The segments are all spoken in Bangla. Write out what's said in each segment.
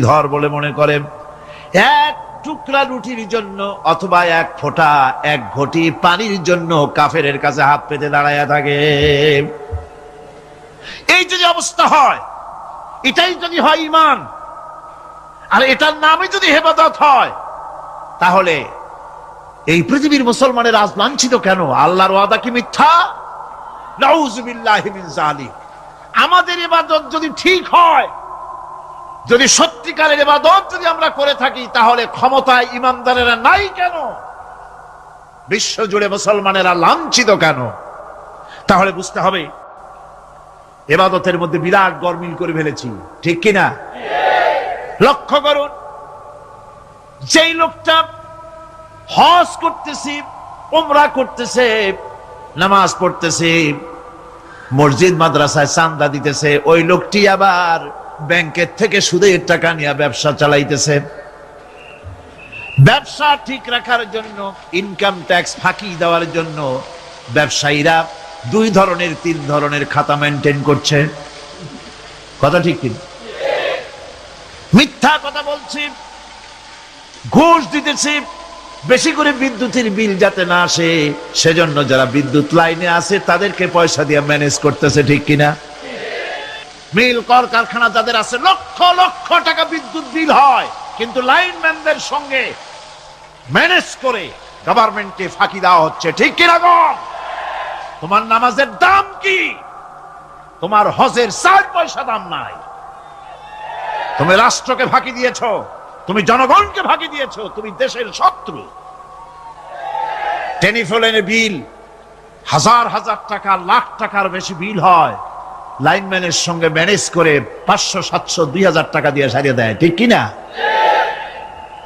ধর বলে মনে করে, এক টুকরা রুটির জন্য অথবা এক ফোঁটা এক ঘটি পানির জন্য কাফেরের কাছে হাত পেতে দাঁড়ায়া থাকে। এই যদি অবস্থা হয়, এটাই যদি হয় ঈমান, আর এটার নামে যদি হেফাজত হয়, তাহলে এই পৃথিবীর মুসলমানের আজ লাঞ্ছিত কেন? আল্লাহর ওয়াদা কি মিথ্যা? নাউযুবিল্লাহি মিন যালিক। আমাদের ইবাদত যদি ঠিক হয়, যদি সত্যিকারের ইবাদত যদি আমরা করে থাকি, তাহলে ক্ষমতায় ইমানদারেরা নাই কেন? বিশ্ব জুড়ে মুসলমানেরা লাঞ্ছিত কেন? তাহলে বুঝতে হবে ইবাদতের মধ্যে বিরাট গরমিল করে ফেলেছি, ঠিক কিনা? লক্ষ্য করুন, যেই লোকটা হজ করতেছে, উমরা করতেছে, নামাজ পড়তেছে, মসজিদ মাদ্রাসায় চাঁদা দিতেছে, ওই লোকটি আবার ব্যাংকের থেকে সুদের টাকা নিয়ে ব্যবসা চালাইতেছে। ব্যবসা ঠিক রাখার জন্য, ইনকাম ট্যাক্স ফাঁকি দেওয়ার জন্য ব্যবসায়ীরা দুই ধরনের তিন ধরনের খাতা মেনটেন করছে। কথা ঠিক কিনা? মিথ্যা কথা বলছি, ঘুষ দিতেছি, বেশি করে বিদ্যুতের বিল যাতে না আসে সেজন্য যারা বিদ্যুৎ লাইনে আছে তাদেরকে পয়সা দিয়ে ম্যানেজ করতেছে, ঠিক কিনা? মিল কল কারখানা যাদের আছে, লক্ষ লক্ষ টাকা বিদ্যুৎ বিল হয়, কিন্তু লাইনম্যানদের সঙ্গে ম্যানেজ করে গভর্নমেন্টকে ফাঁকি দেওয়া হচ্ছে, ঠিক কিনা গো? তোমার নামাজের দাম কি? তোমার হজের 4 পয়সা দাম নাই। তুমি রাষ্ট্রকে ফাঁকি দিয়েছো, তুমি জনগণকে ফাঁকি দিয়েছো, তুমি দেশের শত্রু। টেলিফোনের বিল হাজার হাজার টাকা, লাখ টাকার বেশি বিল হয়, লাইনম্যানের সঙ্গে ম্যানেজ করে 500, 700, 2000 টাকা দিয়ে সারিয়ে দেয়, ঠিক কিনা?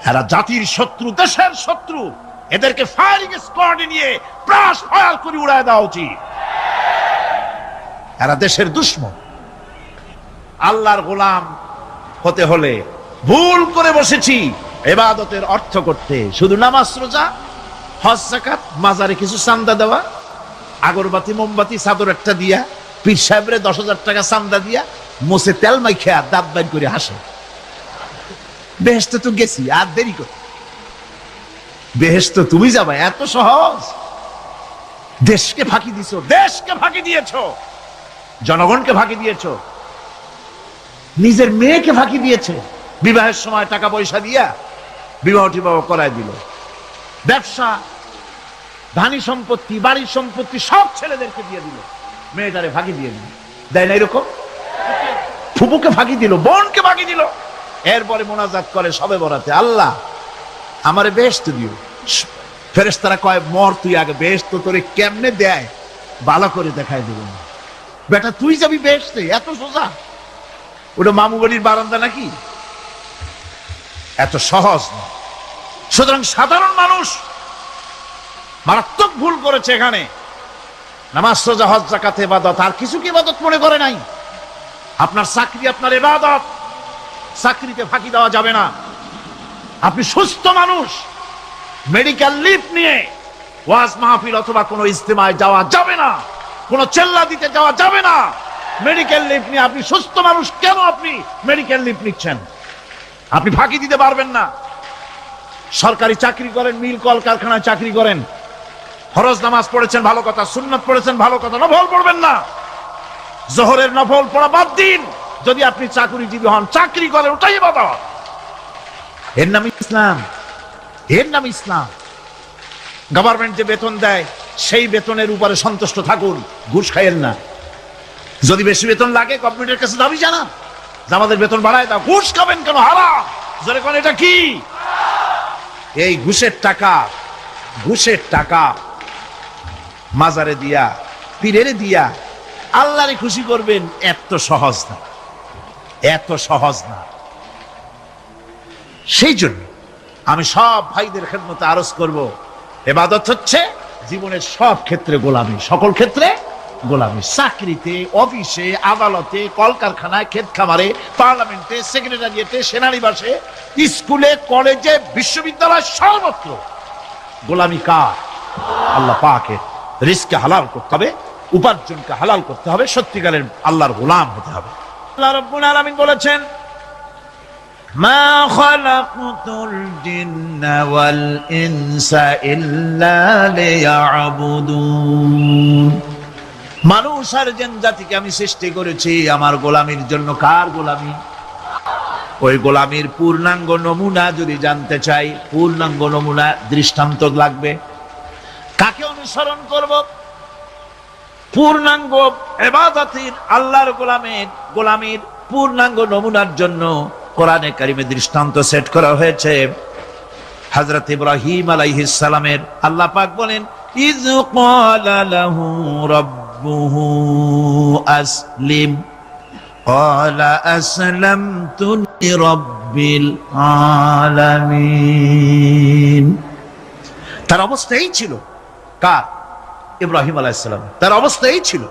এরা জাতির শত্রু, দেশের শত্রু। এদেরকে ফায়ারিং স্কোয়াডে নিয়ে প্রাস ফায়ার করে উড়ায় দেওয়া উচিত। এরা দেশের দুশমন। আল্লাহর গোলাম হতে হলে ভুল করে বসেছি ইবাদতের অর্থ করতে, শুধু নামাজ, রোজা, হজ, যাকাত, মাজারে কিছু চাঁদা দেওয়া, আগরবাতি, মোমবাতি, চাদর একটা দিয়া, পীর সাহেবরে 10,000 টাকা চাঁদা দিয়া, মোছে তেল মাইখা দাঁত বাইর করে হাসে। বেহেশতে তো গেছি, আর দেরি করে। বেহেশত তুমি যাবা, এত সহজ? দেশকে ফাঁকি দিছো, দেশকে ফাঁকি দিয়েছো, জনগণকে ফাঁকি দিয়েছো, নিজের মেয়েকে ফাঁকি দিয়েছে। বিবাহের সময় টাকা পয়সা দিয়া বিবাহ টিবাহ করায় দিল। ব্যবসা, ধানি সম্পত্তি, বাড়ির সম্পত্তি সব ছেলেদেরকে দিয়ে দিল, মেয়েটারে ফাঁকি দিয়ে দিল। দেয় না এরকম? ফুপুকে ফাঁকি দিল, বোনকে ফাঁকি দিল। এরপরে মোনাজাত করে সবে বরাতে, আল্লাহ আমারে বেহেশত দিও। ফেরেশতারা কয়, মর তুই আগে, বেহেশত তোরে কেমনে দেয় ভালো করে দেখাই দেব না। বেটা তুই যাবি বেহেশতে? এত সোজা? ওটা মামু বাড়ির বারান্দা নাকি? এত সহজ না। সুতরাং সাধারণ মানুষ মারাত্মক ভুল করেছে এখানে। নামাজ, রোজা, হজ, যাকাত ইবাদত, আর কিছু কি ইবাদত মনে করে নাই? আপনার চাকরি আপনার ইবাদত, চাকরিতে ফাঁকি দেওয়া যাবে না। আপনি সুস্থ মানুষ, মেডিকেল লিভ নিয়ে ওয়াজ মাহফিল অথবা কোনো ইজতেমায় যাওয়া যাবে না, কোনো চেল্লা দিতে যাওয়া যাবে না। মেডিকেল লিভ নিয়ে আপনি সুস্থ মানুষ, কেন আপনি মেডিকেল লিভ নিচ্ছেন? আপনি ফাঁকি দিতে পারবেন না। সরকারি চাকরি করেন, মিল কল কারখানায় চাকরি করেন, ফরজ নামাজ পড়েছেন ভালো কথা, সুন্নাত পড়েছেন ভালো কথা, নফল পড়বেন না। জোহরের নফল পড়া বাদ দিন। যদি আপনি চাকরিজীবী হন, চাকরি করেন, ওটাই ইবাদত। এর নাম ইসলাম, এর নাম ইসলাম। গভর্নমেন্ট যে বেতন দেয় সেই বেতনের উপরে সন্তুষ্ট থাকুন, ঘুষ খাইয়েন না। যদি বেশি বেতন লাগে গভর্নমেন্টের কাছে দাবি জানান যে আমাদের বেতন বাড়ায় দাও। ঘুষ খাবেন কেন? হারাম। জোরে কোন এটা কি? এই ঘুষের টাকা, ঘুষের টাকা মাজারে দিয়া, পীরেরে দিয়া আল্লাহরে খুশি করবেন, এত সহজ না, এত সহজ না। সেই জন্য আমি সব ভাইদের খেদমতে আরজ করব, ইবাদত হচ্ছে জীবনের সব ক্ষেত্রে গোলামি, সকল ক্ষেত্রে গোলামি। চাকরিতে, অফিসে, আদালতে, কলকারখানায়, ক্ষেত খামারে, পার্লামেন্টে, সেক্রেটারিয়েটে, সেনানিবাসে, স্কুলে, কলেজে, বিশ্ববিদ্যালয়, সর্বত্র গোলামি কার? আল্লাহ পাকের। রিজকে হালাল করতে হবে, উপার্জনকে হালাল করতে হবে, সত্যিকারের আল্লাহর গোলাম হতে হবে। আল্লাহ রাব্বুল আলামিন বলেছেন, মা খালাকতুল জিন্না ওয়াল ইনসা ইল্লা লিয়াবুদুন। মানুষ আর জিন জাতিকে আমি সৃষ্টি করেছি আমার গোলামির জন্য। কার গোলামি? ওই গোলামির পূর্ণাঙ্গ নমুনা যদি জানতে চাই, পূর্ণাঙ্গ নমুনা দৃষ্টান্ত লাগবে। কাকে অনুসরণ করব? পূর্ণাঙ্গ ইবাদতের আল্লাহর গোলামির পূর্ণাঙ্গ নমুনার জন্য কোরআনে কারিমে দৃষ্টান্ত সেট করা হয়েছে। হযরত ইব্রাহিম আলাইহিস সালামের আল্লাহ পাক বলেন, ইয ক্বালা লাহু রাব্বুহু আসলিম ক্বালা আসলামতু লিরাব্বিল আলামিন। তার অবস্থা এই ছিল। কার? ইব্রাহিম আলাইহিস সালাম। তার অবস্থা এই ছিল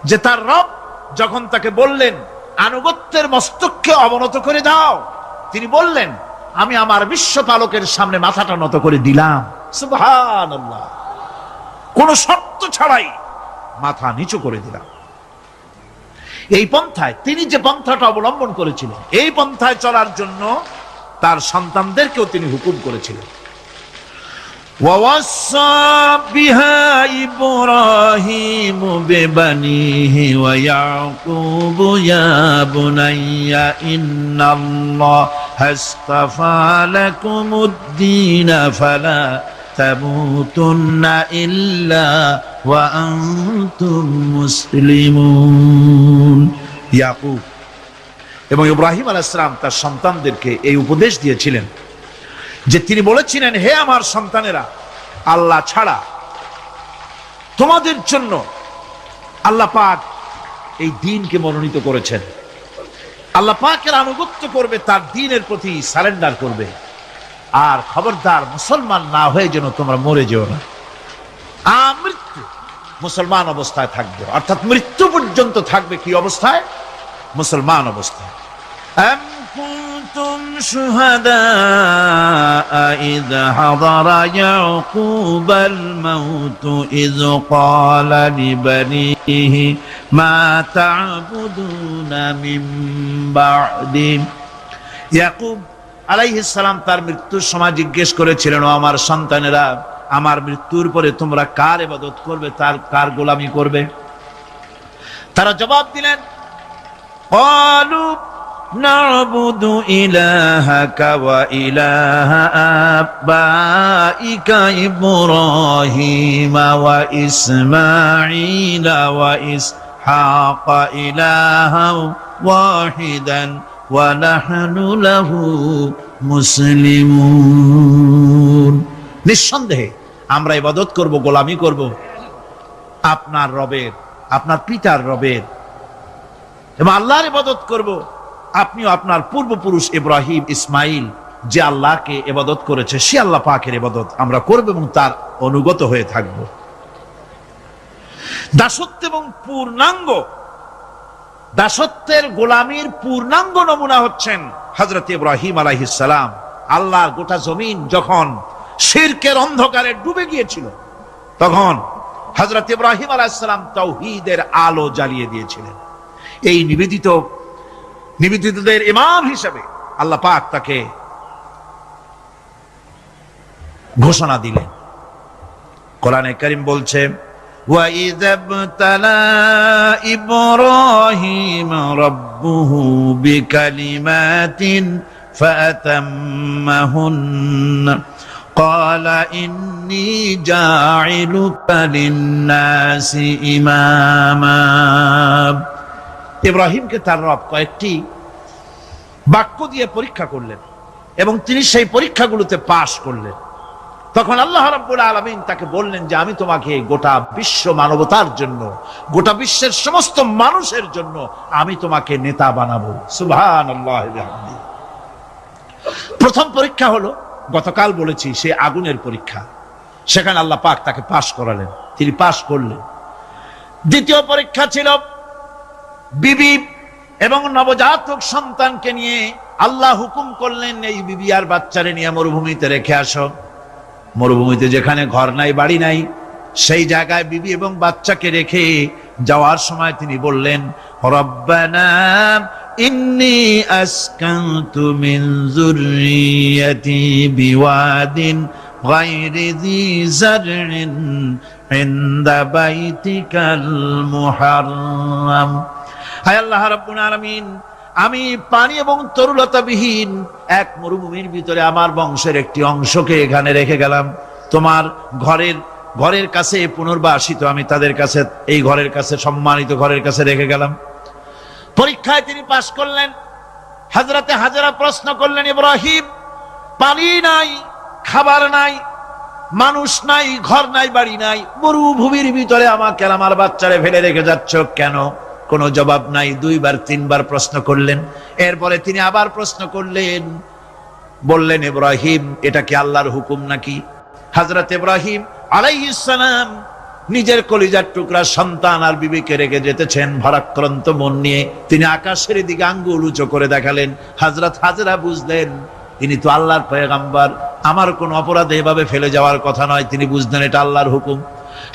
যে তার রব যখন তাকে বললেন আনুগত্যের মস্তককে অবনত করে দাও, তিনি বললেন আমি আমার বিশ্বপালকের সামনে মাথাটা নত করে দিলাম। সুবহানাল্লাহ। কোন শর্ত ছাড়াই মাথা নিচু করে দিলাম। এই পন্থায় তিনি যে পন্থাটা অবলম্বন করেছিলেন, এই পন্থায় চলার জন্য তার সন্তানদেরকেও তিনি হুকুম করেছিলেন। ووصى بها إبراهيم ببنيه ويعقوب يا بني إن الله اصطفى لكم الدين فلا تموتن إلا وأنتم مسلمون। ইয়াকুব এবং ইব্রাহিম আলাইহিস সালাম তার সন্তানদেরকে এই উপদেশ দিয়েছিলেন যে তিনি বলেছিলেন, হে আমার সন্তানেরা, আল্লাহ ছাড়া তোমাদের জন্য আল্লাহ পাক এই দ্বীনকে মনোনীত করেছেন। আল্লাহ পাকের আনুগত্য করবে, তার দ্বীনের প্রতি সারেন্ডার করবে। আর খবরদার মুসলমান না হয়ে যেন তোমরা মরে যেও না। মৃত্যু মুসলমান অবস্থায় থাকবে, অর্থাৎ মৃত্যু পর্যন্ত থাকবে কি অবস্থায়? মুসলমান অবস্থায়। كنتم شهداء إذ حضر يعقوب الموت إذ قال لبنيه ما تعبدون من بعدي। ইয়াকুব আলাইহিস সালাম তার মৃত্যুর সময় জিজ্ঞেস করেছিলেন, ও আমার সন্তানেরা, আমার মৃত্যুর পরে তোমরা কার ইবাদত করবে, তার কার গোলামি করবে? তারা জবাব দিলেন, قالوا نعبد إلهك وإله آبائك إبراهيم وإسماعيل وإسحاق إلها واحدا ونحن له মুসলিমুন। নিঃসন্দেহে আমরা ইবাদত করব, গোলামি করব আপনার রবের, আপনার পিতার রবের, এবং আল্লাহর ইবাদত করব। আপনিও আপনার পূর্বপুরুষ ইব্রাহিম ইসমাইল যে আল্লাহকে ইবাদত করেছে, সে আল্লাহ পাকের ইবাদত আমরা করব এবং তার অনুগত হয়ে থাকব। দাসত্ব এবং পূর্ণাঙ্গ দাসত্বের গোলামির পূর্ণাঙ্গ নমুনা হচ্ছেন হযরত ইব্রাহিম আলাইহিস সালাম। আল্লাহর গোটা জমিন যখন শিরকের অন্ধকারে ডুবে গিয়েছিল, তখন হযরত ইব্রাহিম আলাইহিস সালাম তাওহীদের আলো জ্বালিয়ে দিয়েছিলেন। এই নিবেদিতদের ইমাম হিসেবে আল্লাহ পাক তাকে ঘোষণা দিলেন। কোরআনে কারীম বলছে, وَإِذَ ابْتَلَى إِبْرَاهِيمَ رَبُّهُ بِكَلِمَاتٍ فَأَتَمَّهُنَّ قَالَ إِنِّي جَاعِلُكَ لِلنَّاسِ إِمَامًا। ইব্রাহিমকে তার রব কয়েকটি বাক্য দিয়ে পরীক্ষা করলেন এবং তিনি সেই পরীক্ষাগুলোতে পাশ করলেন। তখন আল্লাহ রাব্বুল আলামিন তাকে বললেন যে আমি তোমাকে গোটা বিশ্ব মানবতার জন্য, গোটা বিশ্বের সমস্ত মানুষের জন্য আমি তোমাকে নেতা বানাবো। সুবহানাল্লাহি ওয়া বিহামদিহি। প্রথম পরীক্ষা হলো, গতকাল বলেছি, সে আগুনের পরীক্ষা। সেখানে আল্লাহ পাক তাকে পাশ করালেন, তিনি পাশ করলেন। দ্বিতীয় পরীক্ষা ছিল বিবি এবং নবজাতক সন্তানকে নিয়ে আল্লাহ হুকুম করলেন, এই বিবি আর বাচ্চারে নিয়ে মরুভূমিতে রেখে আসো। মরুভূমিতে যেখানে ঘর নাই, বাড়ি নাই, সেই জায়গায় বিবি এবং বাচ্চাকে রেখে যাওয়ার সময় তিনি বললেন, রব্বানা ইন্নী আসকানতু মিন যুররিয়াতি বিওয়াদিন গায়রি যী যারইন ইনদা বাইতিকাল মুহাররাম। হায় আল্লাহ রাব্বুল আলামিন, আমি পানি এবং তরুলতাবিহীন এক মরুভূমির ভিতরে আমার বংশের একটি অংশকে এখানে রেখে গেলাম। তোমার ঘরের কাছে পুনর্বাসিত আমি তাদের কাছে, এই ঘরের কাছে, সম্মানিত ঘরের কাছে রেখে গেলাম। পরীক্ষায় তিনি পাশ করলেন। হযরতে হাজেরা প্রশ্ন করলেন, ইব্রাহিম, পানি নাই, খাবার নাই, মানুষ নাই, ঘর নাই, বাড়ি নাই, মরুভূমির ভিতরে আমাকে আমার বাচ্চারে ফেলে রেখে যাচ্ছ কেন? কোনো জবাব নাই। 2 বার 3 বার প্রশ্ন করলেন। এরপরে তিনি আবার প্রশ্ন করলেন, বললেন, ইব্রাহিম, এটা কি আল্লাহর হুকুম নাকি? হযরত ইব্রাহিম আলাইহিস সালাম নিজের কলিজার টুকরা সন্তান আর বিবিকে রেখে যেতেছেন ভারাক্রান্ত মন নিয়ে। তিনি আকাশের দিকে আঙ্গুল উঁচু করে দেখালেন। হযরত হাজেরা বুঝলেন তিনি তো আল্লাহর পয়গম্বর, আমার কোন অপরাধে এভাবে ফেলে যাওয়ার কথা নয়। তিনি বুঝলেন এটা আল্লাহর হুকুম।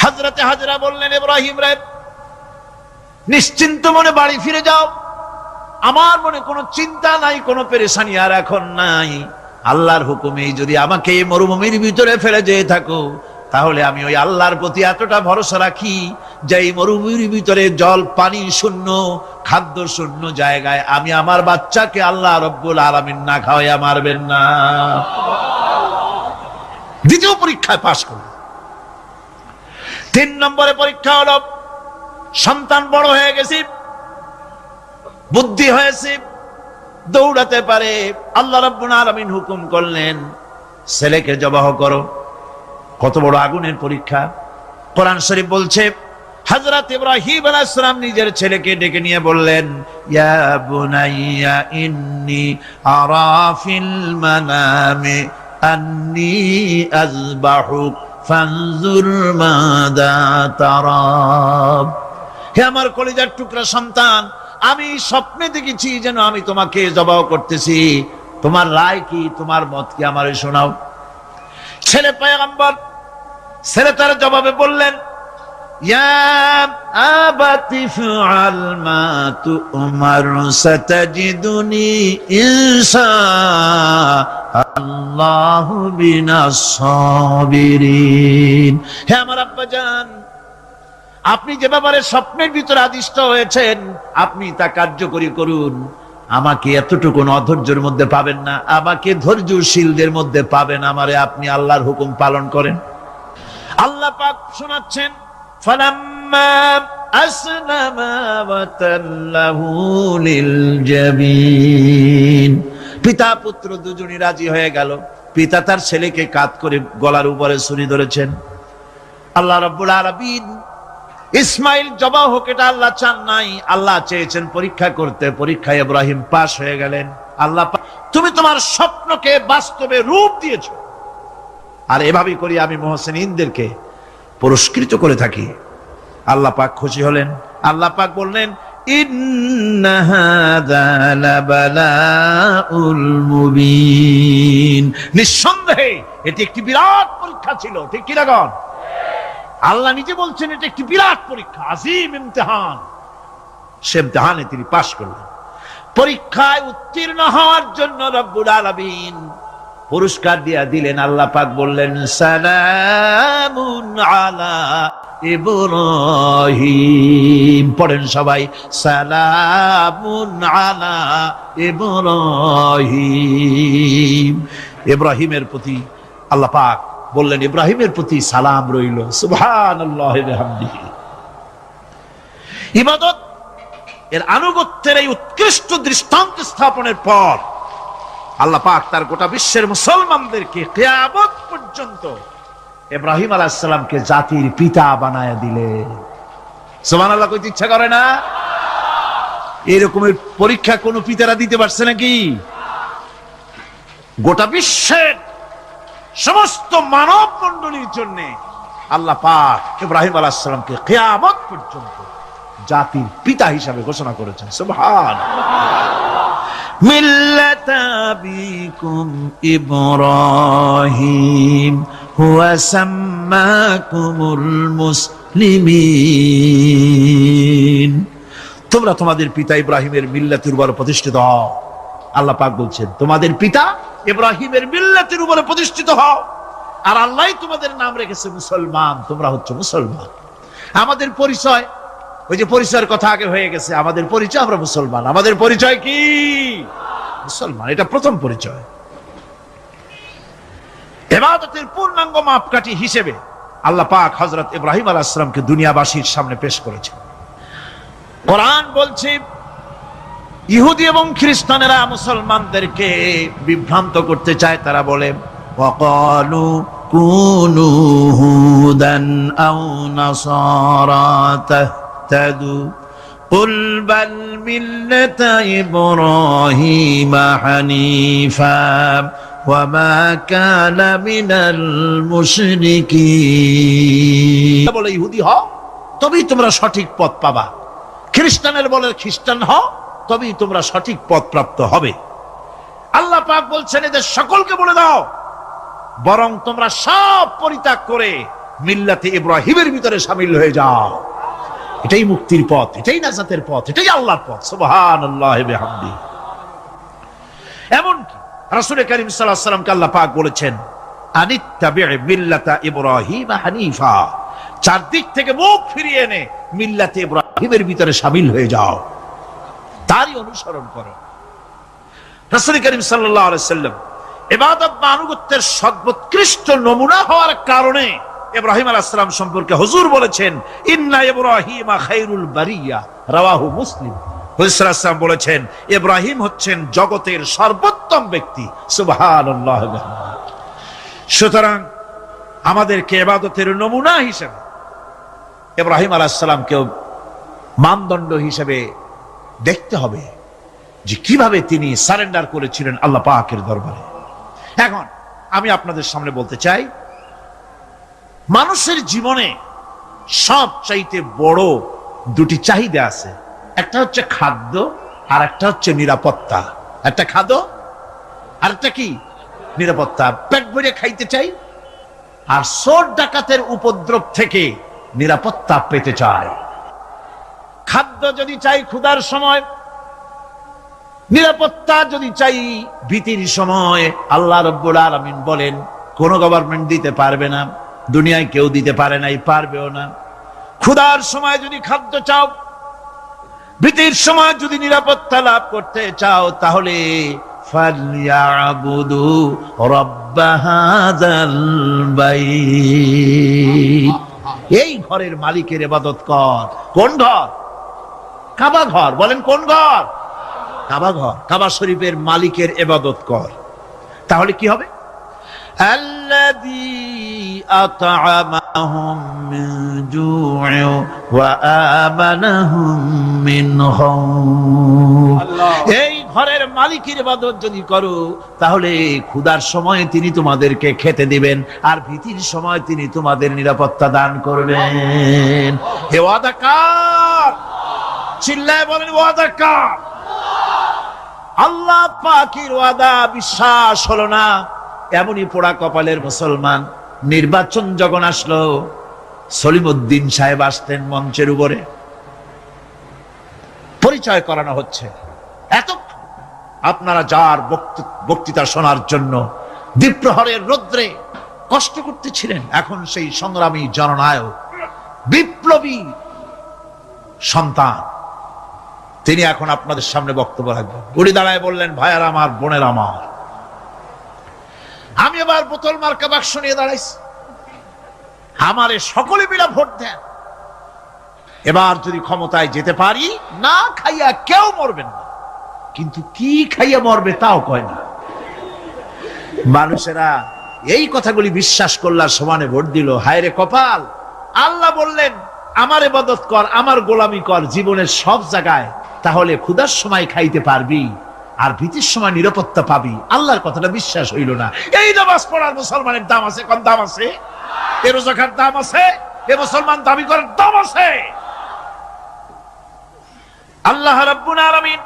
হযরতে হাজেরা বললেন, ইব্রাহিম রে, নিশ্চিন্ত মনে বাড়ি ফিরে যাও। আমার মনে কোনো চিন্তা নাই, কোনো পেরেশানি আর এখন নাই। আল্লাহর হুকুমে যদি আমাকে এই মরুভূমির ভিতরে ফেলে যেয়ে থাকো, তাহলে আমি ওই আল্লাহর প্রতি এতটা ভরসা রাখি যে এই মরুভূমির ভিতরে জল পানি শূন্য, খাদ্য শূন্য জায়গায় আমি আমার বাচ্চাকে আল্লাহ রব্বুল আলামিন না খাওয়াইয়া মারবেন না। দ্বিতীয় পরীক্ষায় পাশ করল। 3 নম্বরে পরীক্ষা হলো, সন্তান বড় হয়ে গেছে, বুদ্ধি হয়েছে, দৌড়াতে পারে। আল্লাহ রাব্বুল আলামিন হুকুম করলেন, ছেলেকে জবাহ করো। কত বড় আগুনের পরীক্ষা! কোরআন শরীফ বলছে, হযরত ইব্রাহিম আলাইহিস সালাম নিজের ছেলেকে ডেকে নিয়ে বললেন, ইয়া বুনাইয়া ইন্নী আরা ফিল মানামি আন্নী আযবাহুক ফানজুর মাযা তারা। হে আমার কলিজার টুকরা সন্তান, আমি স্বপ্নে দেখেছি যেন আমি তোমাকে জবাহ করতেছি। তোমার রায় কি, তোমার মত কি, আমারে শোনাও। ছেলে পয়গম্বর, ছেলে তার জবাবে বললেন, ইয়া আবাতি ফাআল মা তু'মার সাতাজিদুনি ইনশাআল্লাহু বিনাস সাবিরিন। হে আমার আব্বাজান, আপনি যে ব্যাপারে স্বপ্নের ভিতরে আদিষ্ট হয়েছেন, আপনি তা কার্যকরী করুন। আমাকে এতটুকু অধৈর্যের মধ্যে পাবেন না, আমাকে ধৈর্যশীলদের মধ্যে পাবেন। আমারে আপনি আল্লাহর হুকুম পালন করেন। আল্লাহ পাক শোনাচ্ছেন, ফালাম্মা আসলামা ওয়া তাল্লাহু লিল জাবিন। পিতা পুত্র দুজনই রাজি হয়ে গেল। পিতা তার ছেলেকে কাঁধ করে গলার উপরে ছুরি ধরেছেন। আল্লাহ রাব্বুল আলামিন ইসমাইল জবাহ হোক, এটা আল্লাহ চান নাই, আল্লাহ চেয়েছেন পরীক্ষা করতে। পরীক্ষায় ইব্রাহিম পাশ হয়ে গেলেন। আল্লাহ পাক, তুমি তোমার স্বপ্নকে বাস্তবে রূপ দিয়েছো। আর এভাবেই করি আমি মুহসিনদেরকে পুরস্কৃত করে থাকি। আল্লাহ পাক খুশি হলেন। আল্লাহ পাক বললেন, ইন্না হাযা লাবালাউল মুবিন। নিঃসন্দেহে এটি একটি বিরাট পরীক্ষা ছিল। ঠিক কি লাগান? আল্লাহ নিজে বলছেন এটা একটি বিরাট পরীক্ষা, আজিম ইমতিহান। সে ইমতিহানে তিনি পাশ করলেন। পরীক্ষায় উত্তীর্ণ হওয়ার জন্য রব্বুল আলামিন পুরস্কার দিয়া দিলেন। আল্লাহ পাক বললেন, সালামুন আলা ইব্রাহিম। পড়েন সবাই, সালামুন আলা ইব্রাহিম। ইব্রাহিমের প্রতি আল্লাহ পাক বললেন, ইব্রাহিমের প্রতি সালাম রইল। সুবহানাল্লাহি ওয়া বিহামদিহি। ইবাদত এর আনুগত্যের এই উৎকৃষ্ট দৃষ্টান্ত স্থাপনের পর আল্লাহ পাক তার গোটা বিশ্বের মুসলমানদেরকে কিয়ামত পর্যন্ত ইব্রাহিম আলাইহিস সালামকে জাতির পিতা বানায়া দিলেন। সুবহানাল্লাহ। কইতে ইচ্ছা করে না? এরকমের পরীক্ষা কোন পিতারা দিতে পারছে নাকি? গোটা বিশ্বের সমস্ত মানব মণ্ডলীর জন্য আল্লাহ পাক ইব্রাহিম আলাইহিস সালামকে কিয়ামত পর্যন্ত জাতির পিতা হিসাবে ঘোষণা করেছেন। সুবহানাল্লাহ। মিল্লাতা আবিকুম ইব্রাহিম হুয়া সাম্মাকুমুল মুসলিমিন তোমরা তোমাদের পিতা ইব্রাহিমের মিল্লাতের উপর প্রতিষ্ঠিত হও। আল্লাহ পাক বলছেন তোমাদের পিতা ইব্রাহিমের মিল্লাতের উপরে প্রতিষ্ঠিত হও, আর আল্লাহ তোমাদের নাম রেখেছে মুসলমান, তোমরা হচ্ছে মুসলমান। আমাদের পরিচয়, ওই যে পরিচয়ের কথা আগে হয়ে গেছে, আমাদের পরিচয় আমরা মুসলমান। আমাদের পরিচয় কি? মুসলমান। এটা প্রথম পরিচয়। ইবাদতের পূর্ণাঙ্গ মাপকাঠি হিসেবে আল্লাহ পাক হযরত ইব্রাহিম আলাইহিস সালামকে দুনিয়াবাসীর সামনে পেশ করেছেন। কোরআন বলছে ইহুদি এবং খ্রিস্টানেরা মুসলমানদেরকে বিভ্রান্ত করতে চায়। তারা বলে ওয়াকালু কুনু হুদান আও নাসারা তাহতাদু কুল বাল মিল্লাতা ইব্রাহিম হানিফা ওয়া মা কানা মিনাল মুশরিকিন। বলে ইহুদি হও তবেই তোমরা সঠিক পথ পাবা, খ্রিস্টানের বলে খ্রিস্টান হও তবেই তোমরা সঠিক পথ প্রাপ্ত হবে। আল্লাহ পাক বলছেন এদের সকলকে বলে দাও বরং তোমরা সব পরিত্যাগ করে মিল্লাতে ইব্রাহিমের ভিতরে শামিল হয়ে যাও। এটাই মুক্তির পথ, এটাই নাজাতের পথ, এটাই আল্লাহর পথ। সুবহানাল্লাহি ওয়া বিহামদিহি। এমনকি রাসূল কারীম সাল্লাল্লাহু আলাইহি ওয়াসাল্লামকে আল্লাহ পাক বলেছেন আনিত্তাবি মিল্লাতা ইব্রাহিম হানিফা, চারদিক থেকে মুখ ফিরিয়ে এনে মিল্লাতে ইব্রাহিমের ভিতরে শামিল হয়ে যাও, তারই অনুসরণ করো। রাসূল কারীম সাল্লাল্লাহু আলাইহি ওয়াসাল্লাম ইবাদত বা আনুগত্যের সর্বোৎকৃষ্ট নমুনা হওয়ার কারণে ইব্রাহিম আলাইহিস সালাম সম্পর্কে হুজুর বলেছেন ইন্না ইব্রাহিমা খায়রুল বারিয়া, রাওয়াহু মুসলিম। হুজুর সাল্লাল্লাহু আলাইহি ওয়াসাল্লাম বলেছেন ইব্রাহিম হচ্ছেন জগতের সর্বোত্তম ব্যক্তি। সুবহানাল্লাহ। সুতরাং আমাদেরকে ইবাদতের নমুনা হিসেবে ইব্রাহিম আলাইহিস সালামকে মানদণ্ড হিসেবে দেখতে হবে যে কিভাবে তিনি সারেন্ডার করেছিলেন আল্লাহ পাকের দরবারে। এখন আমি আপনাদের সামনে বলতে চাই, মানুষের জীবনে সবচাইতে বড় দুটি চাহিদা আছে, একটা হচ্ছে খাদ্য আর একটা হচ্ছে নিরাপত্তা। একটা খাদ্য আর একটা কি? নিরাপত্তা। পেট ভরে খাইতে চাই আর চোর ডাকাতের উপদ্রব থেকে নিরাপত্তা পেতে চাই। খাদ্য যদি চাই ক্ষুধার সময়, নিরাপত্তা যদি চাই ভীতির সময়। আল্লাহ রাব্বুল আলামিন বলেন কোন গভর্নমেন্ট দিতে পারবে না, দুনিয়ায় কেউ দিতে পারে নাই, পারবেও না। ক্ষুধার সময় যদি খাদ্য চাও, ভীতির সময় যদি নিরাপত্তা লাভ করতে চাও, তাহলে ফালইয়াবুদু রাব্ব হাযাল বাইত, এই ঘরের মালিকের ইবাদত কর। কোন ঘর? কাবা ঘর। বলেন কোন ঘর? কাবা ঘর। কাবা শরীফের মালিকের ইবাদত কর। তাহলে কি হবে? আল্লাযী আত'আমাহুম মিন জু'in ওয়া আমানাহুম মিন খাউফ। এই ঘরের মালিকের ইবাদত যদি করো তাহলে ক্ষুধার সময় তিনি তোমাদেরকে খেতে দিবেন আর ভীতির সময় তিনি তোমাদের নিরাপত্তা দান করবেন। হে ওয়াদা কার? চিল্লায় বলেন ওয়াদা কার? আল্লাহ পাকের ওয়াদা বিশ্বাস হলো না, এমনই পোড়া কপালের মুসলমান। নির্বাচন যখন আসলো, সলিমউদ্দিন সাহেব আসতেন মঞ্চের উপরে, পরিচয় করানো হচ্ছে। এত আপনারা যার বক্তৃতা শোনার জন্য দ্বীপ্রহরের রৌদ্রে কষ্ট করতেছিলেন, এখন সেই সংগ্রামী জননায়ক বিপ্লবী সন্তান, তিনি এখন আপনাদের সামনে বক্তব্য রাখবেন। উনি দাঁড়ায় বললেন, ভাইয়ার আমার, বোনের আমার, আমি এবার বোতল মার্কা বাক্স নিয়ে দাঁড়াইছি, আমারে সকলে মিলে ভোট দেন। এবার যদি ক্ষমতায় যেতে পারি, না খাইয়া কেউ মরবেন না, কিন্তু কি খাইয়া মরবে তাও কয় না। মানুষেরা এই কথাগুলি বিশ্বাস করলার সমানে ভোট দিল। হায় রে কপাল! আল্লাহ বললেন আমার ইবাদত কর, আমার গোলামি কর জীবনের সব জায়গায়, তাহলে ক্ষুধার সময় খাইতে পারবি আর ভীতির সময় নিরাপত্তা পাবি। আল্লাহর কথাটা বিশ্বাস হইল না। এই নামাজ পড়ার মুসলমানের দাম আছে, কম দাম আছে? এ রোজাকার দাম আছে? এ মুসলমান দাবি করার দাম আছে? আল্লাহ রাব্বুল আলামিন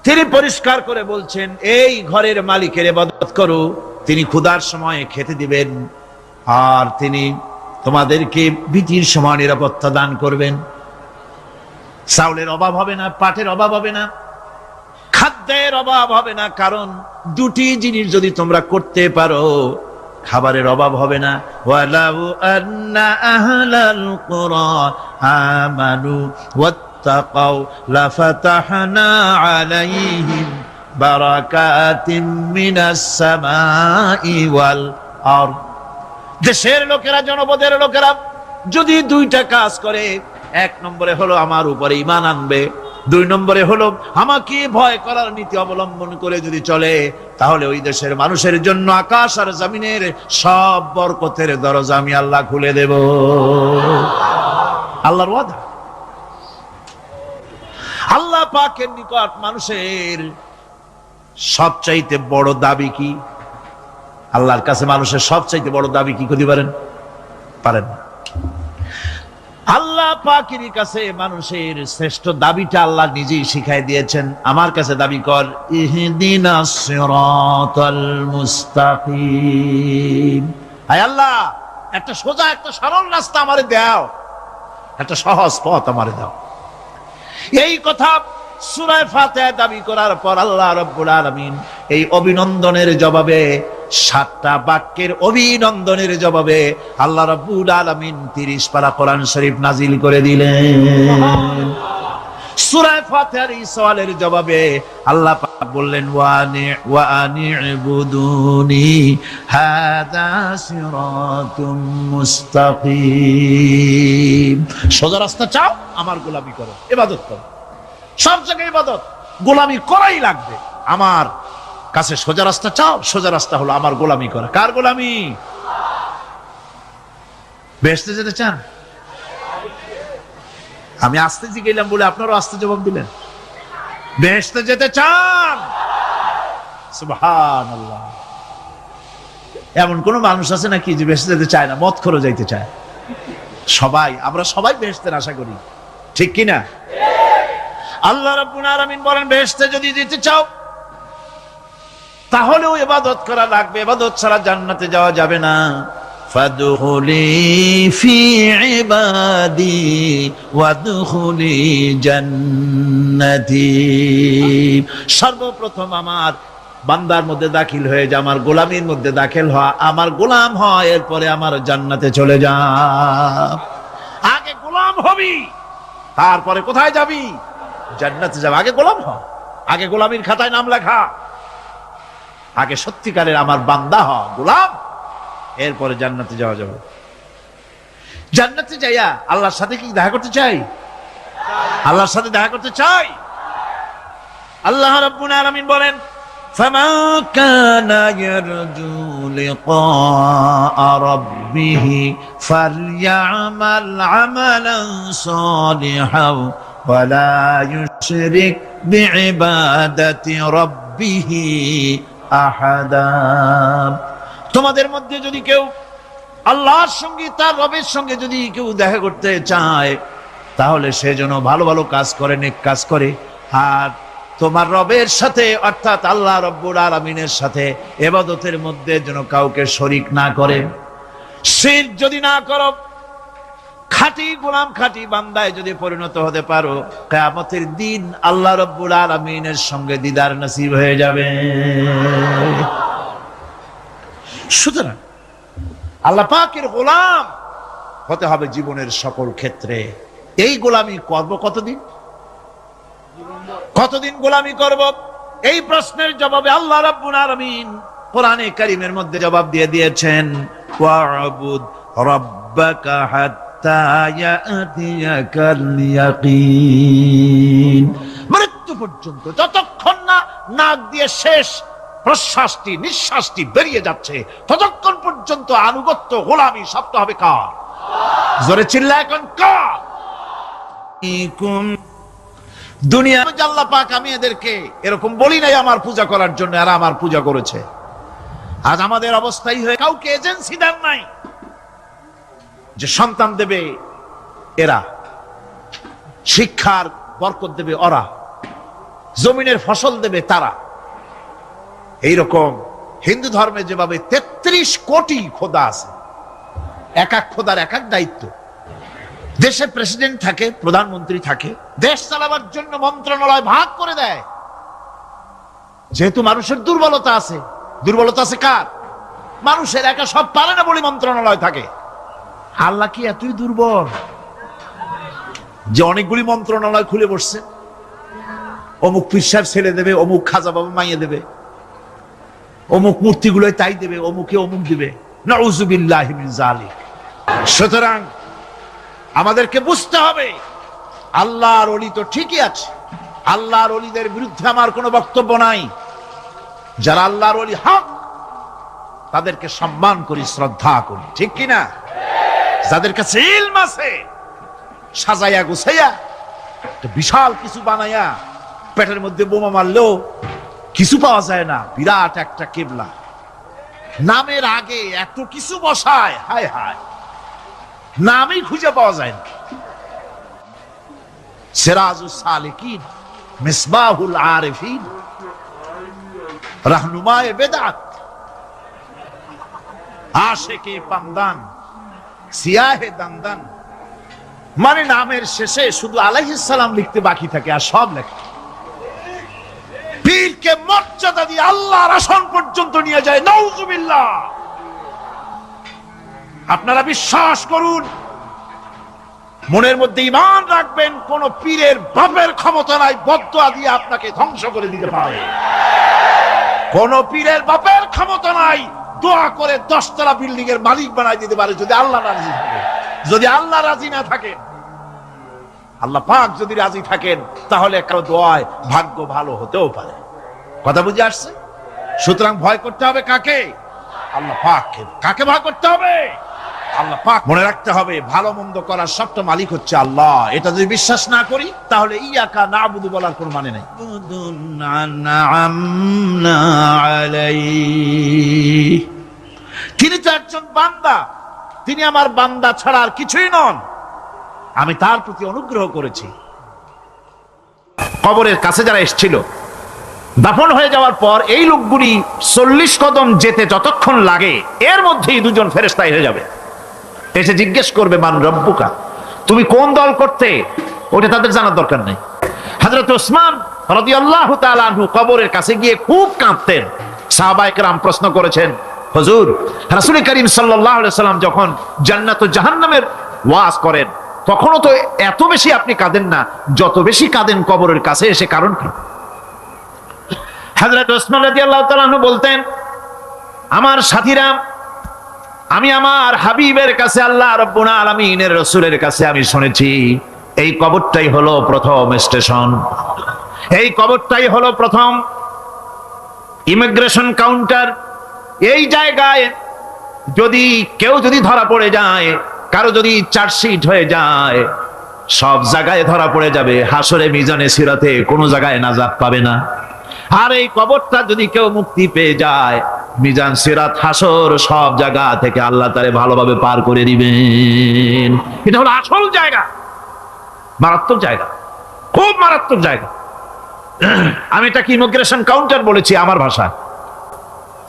তিনি পরিষ্কার করে বলছেন, এই ঘরের মালিকের ইবাদত করো, তিনি ক্ষুধার সময় খেতে দিবেন আর তিনি তোমাদেরকে ভীতির সময় নিরাপত্তা দান করবেন। চাউলের অভাব হবে না, পাটের অভাব হবে না, খাদ্যের অভাব হবে না। কারণ দুটি জিনিস যদি তোমরা করতে পারো, খাবারের অভাব হবে না। ওয়ালাউ আন্না আহলাল কুরা আমানু ওয়াত্তাকাউ লাফাতাহনা আলাইহিম বারাকাতিম মিনাস সামাই ওয়াল আরদ। দেশের লোকেরা, জনপদের লোকেরা যদি দুইটা কাজ করে, এক নম্বরে হলো আমার উপরে ঈমান আনবে, দুই নম্বরে হলো আমাকে ভয় করার নীতি অবলম্বন করে যদি চলে, তাহলে ওই দেশের মানুষের জন্য আকাশ আর জমিনের সব বরকতের দরজা আমি আল্লাহ খুলে দেব। আল্লাহর ওয়াদা। আল্লাহ পাকের নিকট মানুষের সবচাইতে বড় দাবি কি? আল্লাহর কাছে মানুষের সবচাইতে বড় দাবি কি করতে পারেন? পারেন না। আল্লাহ পাকের কাছে মানুষের শ্রেষ্ঠ দাবিটা আল্লাহ নিজেই শিখাই দিয়েছেন। আমার কাছে দাবি কর, ইহদিনাস সিরাতাল মুস্তাকিম। আয় আল্লাহ, একটা সোজা, একটা সরল রাস্তা আমারে দাও, একটা সহজ পথ আমারে দাও। এই কথা সূরা ফাতিহা দাবি করার পর আল্লাহ রাব্বুল আলামিন এই অভিনন্দনের জবাবে, 7টা বাক্যের অভিনন্দনের জবাবে আল্লাহ রাব্বুল আলামিন 30 পারা কোরআন শরীফ নাজিল করে দিলেন। সূরা ফাতিহার এই সওয়ালের জবাবে আল্লাহ পাক বললেন, ওয়া আনি'বুদুনি হাযা সিরাতুম মুস্তাকিম। সোজা রাস্তা চাও, আমার গোলামি করো, ইবাদত করো। সব জায়গায় ইবাদত, গোলামি করাই লাগবে। আমার কাছে সোজা রাস্তা চাও, সোজা রাস্তা হলো আমার গোলামি করা। কার গোলামি? বেহেশতে যেতে চান? আমি আস্তে জিজ্ঞাসা বলে আপনারও আস্তে জবাব দিলেন। বেহেশতে যেতে চান? সুবহানাল্লাহ। এমন কোন মানুষ আছে নাকি যে বেহেশতে যেতে চায় না? মদ খোর যাইতে চায়। সবাই, আমরা সবাই বেহেশতের আশা করি, ঠিক কিনা? আল্লাহ রাব্বুল আলামিন বলেন, বেহেশতে যদি যেতে চাও তাহলেও ইবাদত করা লাগবে, ইবাদত ছাড়া জান্নাতে যাওয়া যাবে না। ফাদখুলি ফি ইবাদি ওয়াদখুলি জান্নাতি। সর্বপ্রথম আমার বান্দার মধ্যে দাখিল হয়ে যা, আমার গোলামির মধ্যে দাখিল হওয়া, আমার গোলাম হয়, এরপরে আমার জান্নাতে চলে যা। আগে গোলাম হবি, তারপরে কোথায় যাবি? জান্নাতে যাবে। আগে গোলাম হ, আগে গোলামির খাতায় নাম লেখা, আগে সত্যিকারের আমার বান্দা হ, গোলাম, এরপরে জান্নাতে যাওয়া যাবে। জান্নাতে যাইয়া আল্লাহর সাথে কি দেখা করতে চাই? আল্লাহর সাথে দেখা করতে চাই। আল্লাহ রাব্বুল আলামিন বলেন, ফামান কানা ইয়ারজু লিকা রাব্বিহি ফালইআমাল আমালান সালিহান ওয়ালা ইউশরিক বিইবাদাতি রাব্বিহি আহাদা। তোমাদের মধ্যে যদি কেউ আল্লাহর সঙ্গে, তার রবের সঙ্গে যদি কেউ দেখা করতে চায়, তাহলে সে যেন ভালো ভালো কাজ করে, নেক কাজ করে, আর তোমার রবের সাথে অর্থাৎ আল্লাহ রাব্বুল আলামিনের সাথে ইবাদতের মধ্যে যেন কাউকে শরীক না করে। শিরক যদি না করো, খাঁটি গোলাম, খাঁটি বান্দায় যদি পরিণত হতে পারো, কিয়ামতের দিন আল্লাহ রাব্বুল আলামিনের সঙ্গে দিদার নসিব হয়ে যাবে। সুতরাং আল্লাহ পাকের গোলাম হতে হবে জীবনের সকল ক্ষেত্রে। এই গোলামি করব কতদিন? কতদিন গোলামি করব? এই প্রশ্নের জবাবে আল্লাহ রাব্বুল আলামিন কোরআনে কারীমের মধ্যে জবাব দিয়ে দিয়েছেন, ওয়া'বুদ রাব্বাকা হাত্তা ইয়াতিয়াকাল ইয়াকিন। মৃত্যু পর্যন্ত, যতক্ষণ না নাক দিয়ে শেষ প্রশ্বাসটি, নিঃশ্বাসটি বেরিয়ে যাচ্ছে, ততক্ষণ পর্যন্ত আনুগত্য, গোলামি সবটা হবে কার? জোরে চিল্লা এখন কার? দুনিয়া আল্লাহ পাক আমি এদেরকে এরকম বলি নাই আমার পূজা করার জন্য, আর আমার পূজা করেছে। আজ আমাদের অবস্থাই হয়ে কাউকে এজেন্সি দেন নাই যে সন্তান দেবে এরা, শিক্ষার বরকত দেবে ওরা, জমিনের ফসল দেবে তারা। এইরকম হিন্দু ধর্মে যেভাবে 33 কোটি খোদা আছে, এক এক খোদার এক এক দায়িত্ব। দেশে প্রেসিডেন্ট থাকে, প্রধানমন্ত্রী থাকে, দেশ চালাবার জন্য মন্ত্রণালয় ভাগ করে দেয়। যেহেতু মানুষের দুর্বলতা আছে, দুর্বলতা আছে কার? মানুষের, একা সব পারে না বলে মন্ত্রণালয় থাকে। আল্লাহ কি এতই দুর্বল যে অনেকগুলি মন্ত্রণালয় খুলে বসছে? অমুক পীর সাহেব ছেড়ে দেবে, অমুক খাজা বাবা মাইয়ে দেবে, অমুক মূর্তিগুলোই তাই দেবে, অমুকে অমুক দিবে। নাউযুবিল্লাহি মিন যালিক। সুতরাং আমাদেরকে বুঝতে হবে, আল্লাহর ওলি তো ঠিকই আছে, আল্লাহর ওলিদের বিরুদ্ধে আমার কোনো বক্তব্য নাই। যারা আল্লাহর ওলি হক, তাদেরকে সম্মান করি, শ্রদ্ধা করি, ঠিক কিনা? যাদের কাছে ইলম আছে, সাজাইয়া গুছাইয়া বিশাল কিছু বানাইয়া পেটের মধ্যে বোমা মারলেও কিছু পাওয়া যায় না, বিরাট একটা কেবলা, নামের আগে এত কিছু বসায়, হায় হায়, নামই খুঁজে পাওয়া যায় না। সিরাজুস সালিকিন, মিসবাহুল আরিফিন, রাহনুমায়ে বেদাত, আশিকে পামদান, সিয়াহে দানদান। মানে নামের শেষে শুধু আলাইহিস সালাম লিখতে বাকি থাকে, আর সব লেখা। পীরকে মর্যাদা দিয়ে আল্লাহর আসন পর্যন্ত নিয়ে যায়, নাউযুবিল্লাহ। আপনারা বিশ্বাস করুন, মনের মধ্যে ঈমান রাখবেন, কোন পীরের বাপের ক্ষমতা নাই বদদুয়া দিয়ে আপনাকে ধ্বংস করে দিতে পারে। কোন পীরের বাপের ক্ষমতা নাই দোয়া করে 10 তলা বিল্ডিং এর মালিক বানাই দিতে পারে, যদি আল্লাহ রাজি থাকে। যদি আল্লাহ রাজি না থাকেন, আল্লাহ পাক যদি রাজি থাকেন, তাহলে কারো দোয়ায় ভাগ্য ভালো হতেও পারে। কথা বুঝে আসছে? সুতরাং ভয় করতে হবে কাকে? আল্লাহ পাককে। কাকে ভয় করতে হবে? আল্লাহ পাক। মনে রাখতে হবে, ভালো মন্দ করার সবটা মালিক হচ্ছে আল্লাহ। এটা যদি বিশ্বাস না করি, তাহলে ইয়াকা নাবুদু বলার কোনো মানে নাই। তিনি তো একজন বান্দা, তিনি আমার বান্দা ছাড়া আর কিছুই নন। আমি তার প্রতি অনুগ্রহ করেছি। কবরের কাছে যারা এসেছিল, দাফন হয়ে যাওয়ার পর এই লোকগুলি 40 কদম যেতে যতক্ষণ লাগে, এর মধ্যেই দুজন ফেরেশতা এসে যাবে, এসে জিজ্ঞেস করবে, মান রব্বুকা, তুমি কোন দল করতে? ওটা তাদের জানার দরকার নেই। হযরত ওসমান রাদিয়াল্লাহু তাআলা আনহু কবরের কাছে গিয়ে খুব কাঁদতেন। সাহাবায়ে কেরাম প্রশ্ন করেছেন, হুজুর, রাসূল করিম সাল্লাল্লাহু আলাইহি ওয়াসাল্লাম যখন জান্নাত ও জাহান্নামের ওয়াজ করেন, তখনও তো এত বেশি আপনি কাঁদেন না যত বেশি কাঁদেন কবরের কাছে এসে, কারণ কি? হযরত ওসমান রাদিয়াল্লাহু তাআলা আনহু বলতেন, আমার সাথীরা, আমি আমার হাবিবের কাছে, আল্লাহ রাব্বুল আলামিনের রাসূলের কাছে আমি শুনেছি, এই কবরটাই হলো প্রথম স্টেশন, এই কবরটাই হলো প্রথম ইমিগ্রেশন কাউন্টার। এই জায়গায় যদি কেউ ধরা পড়ে যায়, কারো যদি চার্জশিট হয়ে যায়, সব জায়গায় ধরা পড়ে যাবে, হাসরে মিজানে সিরাতে কোনো জায়গায় নাজাত পাবে না। আর এই কবরটা যদি কেউ মুক্তি পেয়ে যায়, মিজান সিরাত হাসর সব জায়গা থেকে আল্লাহ তারে ভালোভাবে পার করে দিবেন। এটা হলো আসল জায়গা, মারাত্মক জায়গা, খুব মারাত্মক জায়গা। আমি এটাকে ইমিগ্রেশন কাউন্টার বলেছি আমার ভাষায়।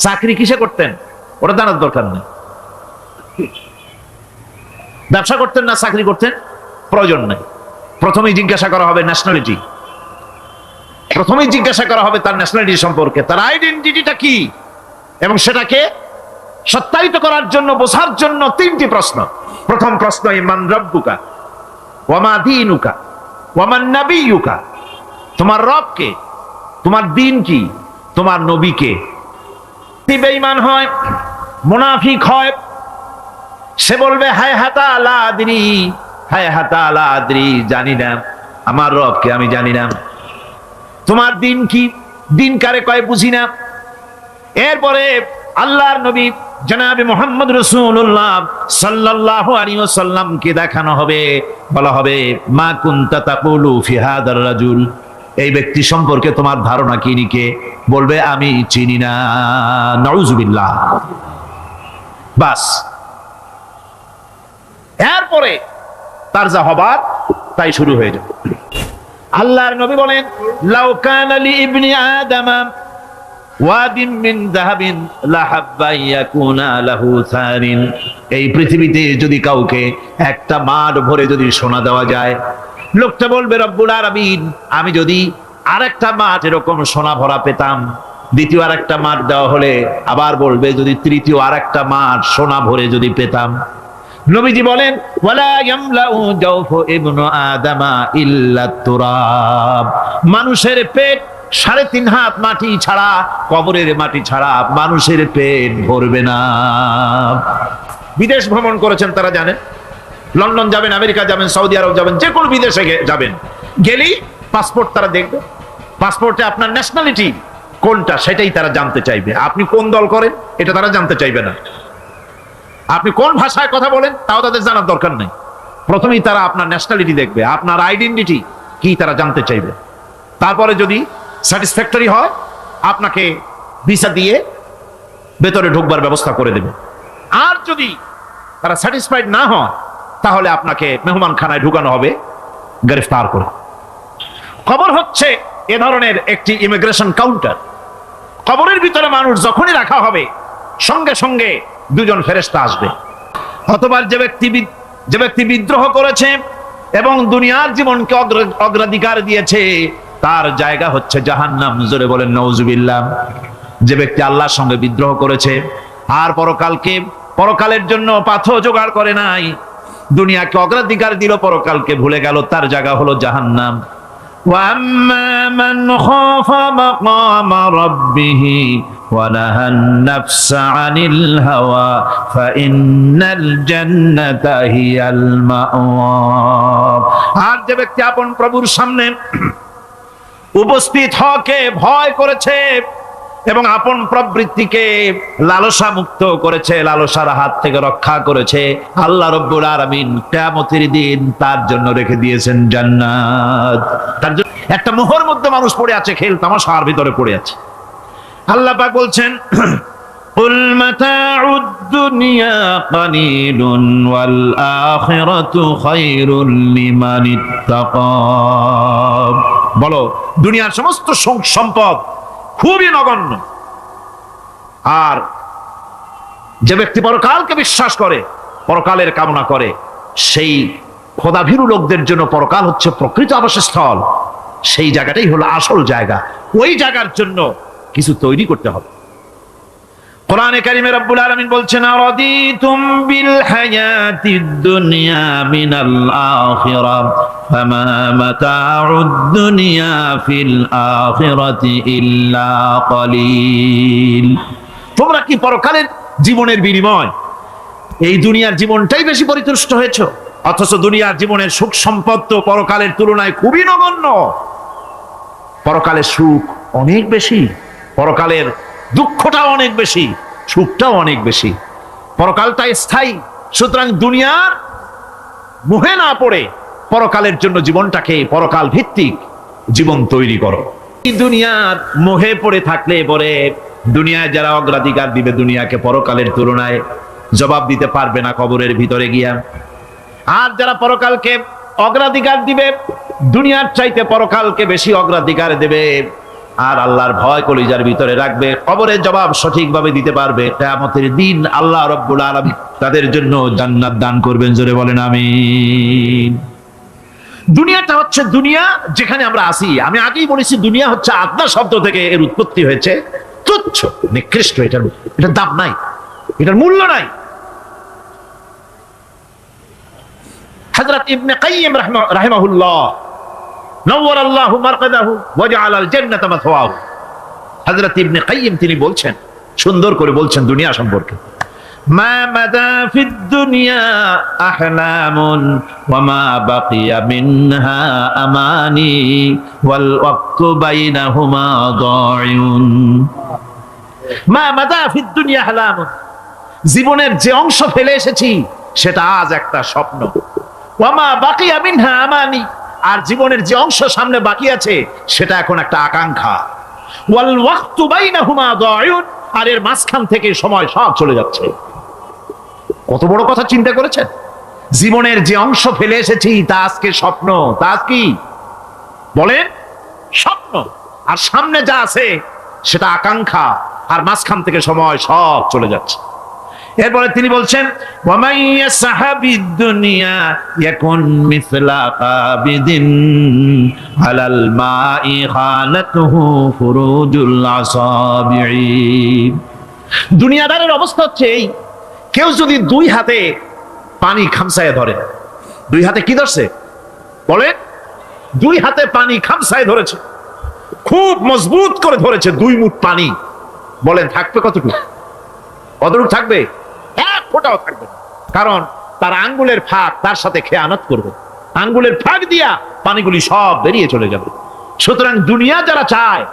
চাকরি কিসে করতেন ওটা জানার দরকার নেই। ব্যবসা করতেন না চাকরি করতেন, প্রয়োজন নেই। প্রথমেই জিজ্ঞাসা করা হবে ন্যাশনালিটি, প্রথমেই জিজ্ঞাসা করা হবে তার ন্যাশনালিটি সম্পর্কে, তার আইডেন্টিটিটা কি, এবং সেটাকে সত্যায়িত করার জন্য, বোঝার জন্য 3টি প্রশ্ন। প্রথম প্রশ্ন, মান রব্বুকা ওয়া মা দীনুকা ওয়া মান নাবিয়্যুকা, তোমার রব কে, তোমার দ্বীন কি, তোমার নবী কে। বেঈমান হয়, মুনাফিক হয়, সে বলবে হায় হাতা লা আদরি, হায় হাতা লা আদরি, জানি না আমার রব কে, আমি জানি না। তোমার দ্বীন কি, দ্বীন কারে কয় বুঝি না। এরপরে আল্লাহর নবী জনাবে মুহাম্মদ রাসূলুল্লাহ সাল্লাল্লাহু আলাইহি ওয়াসাল্লামকে দেখানো হবে, বলা হবে মা কুনতা তাকুলু ফি হাদার রাজুল, এই ব্যক্তি সম্পর্কে তোমার ধারণা কি নিকে, বলবে আমি চিনি না, নাউযুবিল্লাহ। বাস, এরপরে তার যা হবার তাই শুরু হয়ে যাবে। আল্লাহর নবী বলেন, লাউ কানা লি ইবনি আদম ওয়াদিম মিন যাহাবিন লা হাব্বা ইয়াকুনা লাহু সারিন, এই পৃথিবীতে যদি কাউকে একটা মাঠ ভরে যদি সোনা দেওয়া যায়, লোকটা বলবে রব্বুল আলামিন আমি যদি আরেকটা মাঠ এরকম সোনা ভরা পেতাম। দ্বিতীয় আরেকটা মাঠ দেওয়া হলে আবার বলবে যদি তৃতীয় আরেকটা মাঠ সোনা ভরে যদি পেতাম। নবীজি বলেন ওয়ালা ইয়ামলাউ জাওফু ইবনু আদামা ইল্লা তুরাব, মানুষের পেট 3.5 হাত মাটি ছাড়া, কবরের মাটি ছাড়া মানুষের পেট ভরবে না। বিদেশ ভ্রমণ করেছেন তারা জানেন, লন্ডন যাবেন, আমেরিকা যাবেন, সৌদি আরব যাবেন, যে কোনো বিদেশে যাবেন, গেলেই পাসপোর্ট তারা দেখবে। পাসপোর্টে আপনার ন্যাশনালিটি কোনটা সেটাই তারা জানতে চাইবে। আপনি কোন দল করেন এটা তারা জানতে চাইবে না। আপনি কোন ভাষায় কথা বলেন তাও তাদের জানার দরকার নেই। প্রথমেই তারা আপনার ন্যাশনালিটি দেখবে, আপনার আইডেন্টিটি কি তারা জানতে চাইবে। তারপরে যদি স্যাটিসফ্যাক্টরি হয় আপনাকে ভিসা দিয়ে ভেতরে ঢুকবার ব্যবস্থা করে দেবে। আর যদি তারা স্যাটিসফাইড না হয় তাহলে আপনাকে মেহমানখানায় ঢুকানো হবে গ্রেফতার করে। কবর হচ্ছে এ ধরনের একটি ইমিগ্রেশন কাউন্টার। কবরের ভিতরে মানুষ যখনই রাখা হবে সঙ্গে সঙ্গে দুজন ফেরেশতা আসবে। অথবা যে ব্যক্তি বিদ্রোহ করেছে এবং দুনিয়ার জীবনকে অগ্রাধিকার দিয়েছে তার জায়গা হচ্ছে জাহান্নাম। জোরে বলেন নাউজুবিল্লাহ। যে ব্যক্তি আল্লাহর সঙ্গে বিদ্রোহ করেছে আর পরকালের জন্য পাথর জোগাড় করে নাই, দুনিয়াকে অগ্রাধিকার দিল, পরকালকে ভুলে গেল, তার জায়গা হলো জাহান্নাম। وَأَمَّا مَنْ خَافَ مَقَامَ رَبِّهِ وَنَهَى النَّفْسَ عَنِ الْهَوَى فَإِنَّ الْجَنَّةَ هِيَ الْمَأْوَى। আর যে ব্যক্তি আপন প্রভুর সামনে উপস্থিত হওয়াকে ভয় করেছে এবং আপন প্রবৃত্তিকে লালসা মুক্ত করেছে, লালসার হাত থেকে রক্ষা করেছে, আল্লাহ রাব্বুল আলামিন কিয়ামতের দিন তার জন্য রেখে দিয়েছেন জান্নাত। তার জন্য একটা মোহর মধ্যে মানুষ পড়ে আছে, খেল তামাশার ভিতরে পড়ে আছে। আল্লাহ পাক বলছেন কুল মাতাউদ দুনিয়া কালিলুন ওয়াল আখিরাতু খায়রুল লিমান ইত্তাকা। বলো দুনিয়ার সমস্ত সম্পদ খুবই নগণ্য, আর যে ব্যক্তি পরকালকে বিশ্বাস করে, পরকালের কামনা করে, সেই খোদাভীরু লোকদের জন্য পরকাল হচ্ছে প্রকৃত আবাসস্থল। সেই জায়গাটাই হলো আসল জায়গা। ওই জায়গার জন্য কিছু তৈরি করতে হবে। কোরআনে কারিমে রব্বুল আলামিন বলছেন আরাদিতুম বিল হায়াতিদ দুনিয়া মিনাল আখিরাহ ফামা মাতাউদ দুনিয়া ফিল আখিরাতি ইল্লা কলিল। তোমরা কি পরকালের জীবনের বিনিময় এই দুনিয়ার জীবনটাই বেশি পরিতুষ্ট হয়েছো? অথচ দুনিয়ার জীবনের সুখ সম্পদ তো পরকালের তুলনায় খুবই নগণ্য। পরকালের সুখ অনেক বেশি, পরকালের দুঃখটাও অনেক বেশি, সুখটাও অনেক বেশি। পরকালটা স্থায়ী, সুতরাং দুনিয়ার মোহে না পড়ে পরকালের জন্য জীবনটাকে পরকাল ভিত্তিক জীবন তৈরি করো। এই দুনিয়ার মোহে পড়ে থাকলে পরে দুনিয়ায় যারা অগ্রাধিকার দিবে দুনিয়াকে পরকালের তুলনায়, জবাব দিতে পারবে না কবরের ভিতরে গিয়া। আর যারা পরকালকে অগ্রাধিকার দিবে, দুনিয়ার চাইতে পরকালকে বেশি অগ্রাধিকার দেবে আর আল্লাহর ভয় কলিজার ভিতরে রাখবে, কবরের জবাব সঠিকভাবে দিতে পারবে, কিয়ামতের দিন আল্লাহ রাব্বুল আলামিন তাদের জন্য জান্নাত দান করবেন। জোরে বলেন আমিন। দুনিয়াটা হচ্ছে দুনিয়া যেখানে আমরা আছি। আমি আগেই বলেছি দুনিয়া হচ্ছে আদনা শব্দ থেকে এর উৎপত্তি হয়েছে। তুচ্ছ, নিকৃষ্ট, এটার দাম নাই, এটার মূল্য নাই। হযরত ইবনে কাইয়িম রাহিমাহুল্লাহ নওয়ারাল্লাহু মারকাদাহু ওয়া জাআলাল জান্নাতা মাথওয়াহু, হযরত ইবনে কাইয়িম তিনি বলছেন, সুন্দর করে বলছেন দুনিয়া সম্পর্কে, মা মাদা ফিদ দুনিয়া আহলামুন ওয়া মা বাকিয়া মিনহা আমানি ওয়াল ওয়াক্তু বাইনাহুমা দায়ুন। মা মাদা ফিদ দুনিয়া আহলামুন, জীবনের যে অংশ ফেলে এসেছি সেটা আজ একটা স্বপ্ন। ওয়া মা বাকিয়া মিনহা আমানি, আর জীবনের যে অংশ সামনে বাকি আছে সেটা এখন একটা আকাঙ্ক্ষা। ওয়াল ওয়াক্তু বাইনাহুমা দায়ুন, আর এর মাঝখান থেকে সময় সব চলে যাচ্ছে। কত বড় কথা চিন্তা করেছেন? জীবনের যে অংশ ফেলে এসেছি তা আজকে স্বপ্ন, তা কি বলেন? স্বপ্ন। আর সামনে যা আছে সেটা আকাঙ্ক্ষা, আর মাঝখান থেকে সময় সব চলে যাচ্ছে। এরপরে তিনি বলছেন ওয়ামাইয়া সাহাবিদ দুনিয়া ইয়াকুন মিসলা কাবিদিন আলাল মাই খালাতুহু ফুরুজুল আসাবিঈ। দুনিয়াদারের অবস্থা হচ্ছে এই, কেউ যদি দুই হাতে পানি খামসায় ধরে, দুই হাতে কি ধরছে বলে, দুই হাতে পানি খামসায় ধরেছে, খুব মজবুত করে ধরেছে, 2 মুঠ পানি, বলেন থাকবে কতটুকু? কতটুকু থাকবে? 1 ফোঁটাও থাকবে না। কারণ তার আঙ্গুলের ফাঁক তার সাথে খেয়ানত করবে, আঙ্গুলের ফাঁক দিয়া পানিগুলি সব বেরিয়ে চলে যাবে। সুতরাং দুনিয়া যারা চায়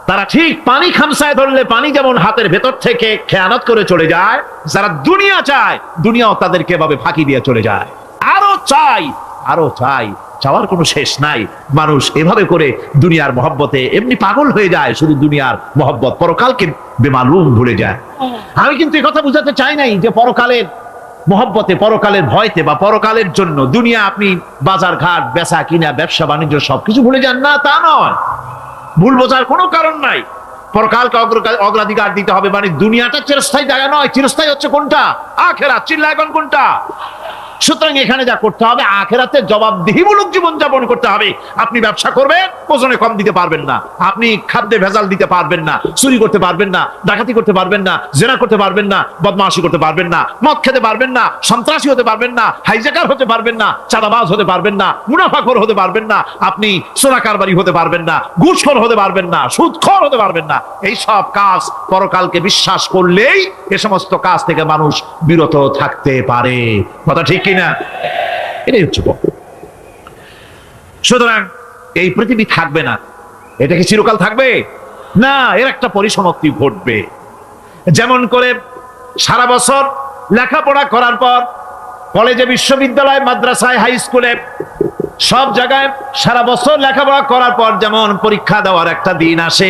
তারা ঠিক পানি খামসায় ধরলে পানি যেমন হাতের ভেতর থেকে খেয়ানত করে চলে যায়, যারা দুনিয়া চায় দুনিয়াও তাদেরকে এভাবে ফাঁকি দিয়ে চলে যায়। আরো চাই, আরো চাই, চাওয়ার কোনো শেষ নাই। মানুষ এভাবে করে দুনিয়ার মহব্বতে এমনি পাগল হয়ে যায়, শুধু দুনিয়ার মহব্বত, পরকালকে বেমালুম ভুলে যায়। আমি কিন্তু এই কথা বুঝাতে চাই নাই যে পরকালের মহব্বতে, পরকালের ভয়তে বা পরকালের জন্য দুনিয়া আপনি বাজার ঘাট, বেচা কিনা, ব্যবসা বাণিজ্য সবকিছু ভুলে যান না, তা নয়। ভুল বোঝার কোনো কারণ নাই। পরকালকে অগ্রাধিকার দিতে হবে, মানে দুনিয়াটা চিরস্থায়ী জায়গা নয়। চিরস্থায়ী হচ্ছে কোনটা? আখিরাত। চিল্লা এখন কোনটা? সুতরাং এখানে যা করতে হবে, আখিরাতে জবাবদিহিমূলক জীবন যাপন করতে হবে। আপনি ব্যবসা করবেন, ওজনে কম দিতে পারবেন না, আপনি খাদ্যে ভেজাল দিতে পারবেন না, চুরি করতে পারবেন না, ডাকাতি করতে পারবেন না, জেনা করতে পারবেন না, বদমাশি করতে পারবেন না, মদ খেতে পারবেন না, সন্ত্রাসী হতে পারবেন না, হাইজ্যাকার হতে পারবেন না, চাঁদাবাজ হতে পারবেন না, মুনাফাখোর হতে পারবেন না, আপনি সোনা কারবারি হতে পারবেন না, ঘুষখোর হতে পারবেন না, সুদখোর হতে পারবেন না। এই সব কাজ পরকালকে বিশ্বাস করলেই এ সমস্ত কাজ থেকে মানুষ বিরত থাকতে পারে। কথা ঠিক কিনা? এটাই হচ্ছে। সুতরাং এই পৃথিবী থাকবে না, এটা কি চিরকাল থাকবে না? এর একটা পরিসমাপ্তি ঘটবে। যেমন করে সারা বছর লেখাপড়া করার পর কলেজে, বিশ্ববিদ্যালয়, মাদ্রাসায়, হাই স্কুলে, সব জায়গায় সারা বছর লেখাপড়া করার পর যেমন পরীক্ষা দেওয়ার একটা দিন আসে,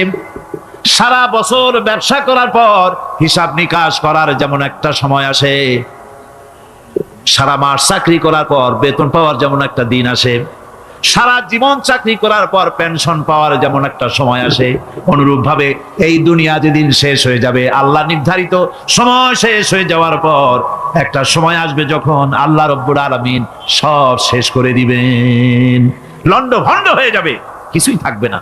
সারা বছর ব্যবসা করার পর হিসাব নিকাশ করার যেমন একটা সময় আসে, সারা মাস চাকরি করার পর বেতন পাওয়ার যেমন একটা দিন আসে, সারা জীবন চাকরি করার পর পেনশন পাওয়ার যেমন একটা সময় আসে, অনুরূপ ভাবে এই দুনিয়া যেদিন শেষ হয়ে যাবে, আল্লাহ নির্ধারিত সময় শেষ হয়ে যাওয়ার পর একটা সময় আসবে যখন আল্লাহ রব্বুল আলামিন সব শেষ করে দিবেন, লন্ড ভন্ড হয়ে যাবে, কিছুই থাকবে না।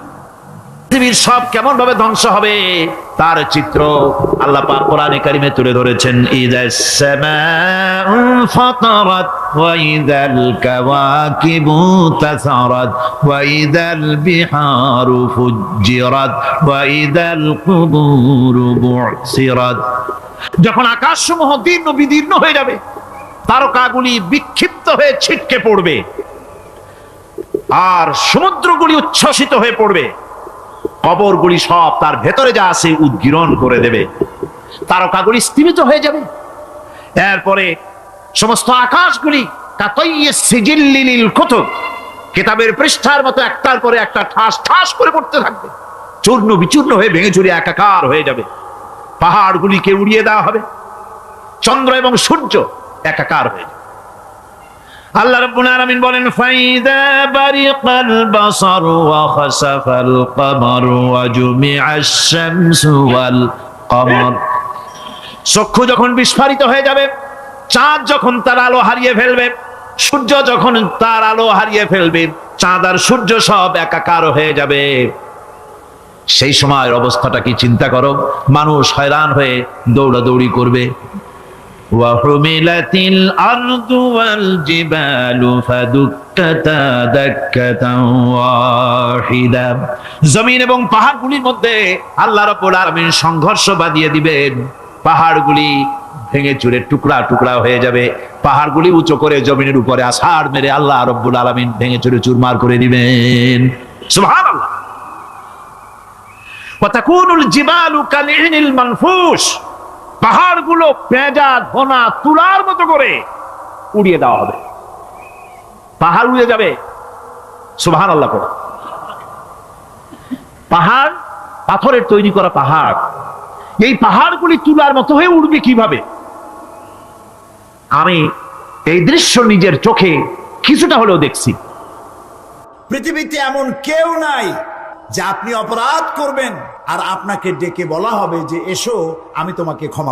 পৃথিবীর সব কেমন ভাবে ধ্বংস হবে তার চিত্র আল্লাহ পাক কোরআনে কারিমে তুলে ধরেছেন। ইযাস সামাউ ফাতারাত ওয়া ইযাল কাওয়াকিবু তাসারাত ওয়া ইযাল বিহারু ফুজ্জিরাত ওয়া ইযাল কুবুরু বু'সিরাত। যখন আকাশসমূহ দীর্ণ বিদীর্ণ হয়ে যাবে, তারকাগুলি বিক্ষিপ্ত হয়ে ছিটকে পড়বে, আর সমুদ্রগুলি উচ্ছ্বসিত হয়ে পড়বে, কবরগুলি সব তার ভেতরে যা আছে উদ্গীরণ করে দেবে, তারকাগুলি স্থিমিত হয়ে যাবে। এরপরে সমস্ত আকাশগুলি কাতাইয়িস সিজিল্লিল কুতুব, কিতাবের পৃষ্ঠার মতো একটার পরে একটা ঠাস ঠাস করে পড়তে থাকবে, চূর্ণ বিচূর্ণ হয়ে ভেঙে চুরে একাকার হয়ে যাবে। পাহাড়গুলিকে উড়িয়ে দেওয়া হবে, চন্দ্র এবং সূর্য একাকার হয়ে যাবে। আল্লাহ রাব্বুল আলামিন বলেন ফাইদা বারিকাল বাসার ওয়া খাসাফাল কমারু ওয়া জুমিআশ শামসু ওয়াল কমার। চক্ষু যখন বিস্ফারিত হয়ে যাবে, চাঁদ যখন তার আলো হারিয়ে ফেলবে, সূর্য যখন তার আলো হারিয়ে ফেলবে, চাঁদ আর সূর্য সব একাকার হয়ে যাবে, সেই সময়ের অবস্থাটা কি চিন্তা করো। মানুষ হয়রান হয়ে দৌড়াদৌড়ি করবে। وحملت الأرض والجبال فدكتا دكة واحدة। জমিন এবং পাহাড়গুলির মধ্যে আল্লাহ রাব্বুল আলামিন সংঘর্ষ বাঁধিয়ে দিবেন, পাহাড়গুলি ভেঙে চুরে টুকরা টুকরা হয়ে যাবে, পাহাড়গুলি উঁচু করে জমিনের উপরে আছাড় মেরে আল্লাহ রাব্বুল আলামিন ভেঙে চুরে চুরমার করে দিবেন। সুবহানাল্লাহ। ওয়া তাকুনুল জিবালু কালইনিল মানফুশ, পাহাড়গুলো পেঁজা ধোনা তুলার মতো করে উড়িয়ে দেওয়া হবে, পাহাড় উড়ে যাবে। সুবহানাল্লাহ। পাহাড় পাথরের তৈরি করা পাহাড়, এই পাহাড়গুলি তুলার মতো হয়ে উড়বে কিভাবে? আমি এই দৃশ্য নিজের চোখে কিছুটা হলেও দেখছি। পৃথিবীতে এমন কেউ নাই যে আপনি অপরাধ করবেন আর আপনাকে ডেকে বলা হবে যে এসো, আমি তোমাকে ক্ষমা